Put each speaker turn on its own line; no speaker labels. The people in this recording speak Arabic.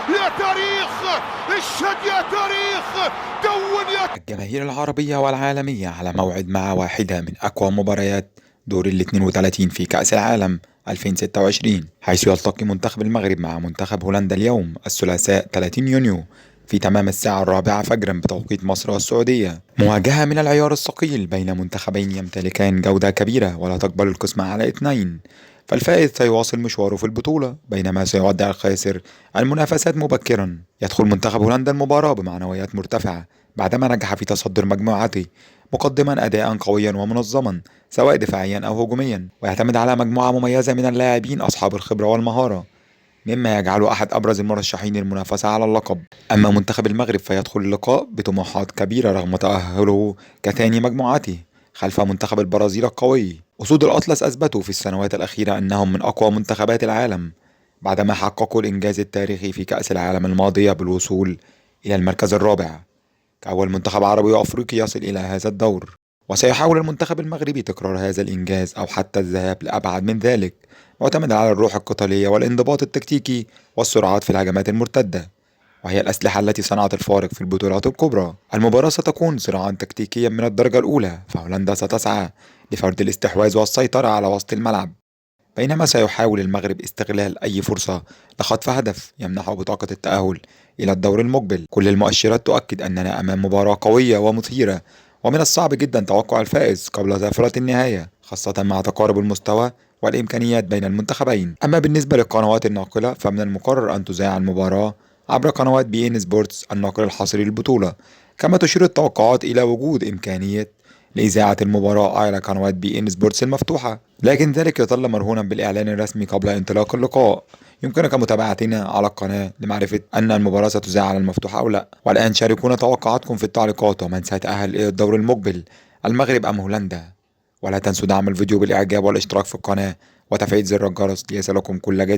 يا تاريخ، اشهد يا تاريخ، دون يا
الجماهير العربية والعالمية على موعد مع واحدة من أقوى مباريات دور ال 32 في كأس العالم 2026، حيث يلتقي منتخب المغرب مع منتخب هولندا اليوم الثلاثاء 30 يونيو في تمام الساعة 4 فجرا بتوقيت مصر والسعودية. مواجهة من العيار الثقيل بين منتخبين يمتلكان جودة كبيرة ولا تقبل القسمة على اثنين، فالفائز سيواصل مشواره في البطولة بينما سيودع الخاسر المنافسات مبكرا. يدخل منتخب هولندا المباراة بمعنويات مرتفعة بعدما نجح في تصدر مجموعته، مقدما أداء قويا ومنظما سواء دفاعيا أو هجوميا، ويعتمد على مجموعة مميزة من اللاعبين أصحاب الخبرة والمهارة، مما يجعله أحد أبرز المرشحين للمنافسة على اللقب. أما منتخب المغرب فيدخل اللقاء بطموحات كبيرة رغم تأهله كثاني مجموعته خلف منتخب البرازيل القوي. أسود الأطلس أثبتوا في السنوات الأخيرة أنهم من أقوى منتخبات العالم بعدما حققوا الإنجاز التاريخي في كأس العالم الماضية بالوصول إلى المركز الرابع كأول منتخب عربي وأفريقي يصل إلى هذا الدور. وسيحاول المنتخب المغربي تكرار هذا الإنجاز أو حتى الذهاب لأبعد من ذلك، معتمدا على الروح القتالية والانضباط التكتيكي والسرعات في الهجمات المرتدة، وهي الأسلحة التي صنعت الفارق في البطولات الكبرى. المباراة ستكون صراعا تكتيكيا من الدرجة الأولى، فهولندا ستسعى لفرض الاستحواذ والسيطرة على وسط الملعب، بينما سيحاول المغرب استغلال أي فرصة لخطف هدف يمنحه بطاقة التأهل إلى الدور المقبل. كل المؤشرات تؤكد أننا أمام مباراة قوية ومثيرة، ومن الصعب جدا توقع الفائز قبل زافرة النهاية، خاصة مع تقارب المستوى والإمكانيات بين المنتخبين. أما بالنسبة للقنوات الناقلة فمن المقرر أن تذاع المباراة عبر قنوات بي إن سبورتس الناقل الحصري للبطولة، كما تشير التوقعات إلى وجود إمكانية لإذاعة المباراة على قنوات بي إن سبورتس المفتوحة، لكن ذلك يظل مرهونا بالإعلان الرسمي قبل انطلاق اللقاء. يمكنك متابعتنا على القناة لمعرفة أن المباراة ستذاع على المفتوحة أو لا. والآن شاركونا توقعاتكم في التعليقات، ومن سيتأهل إلى الدور المقبل، المغرب أم هولندا؟ ولا تنسوا دعم الفيديو بالإعجاب والاشتراك في القناة وتفعيل زر الجرس ليصلكم كل جديد.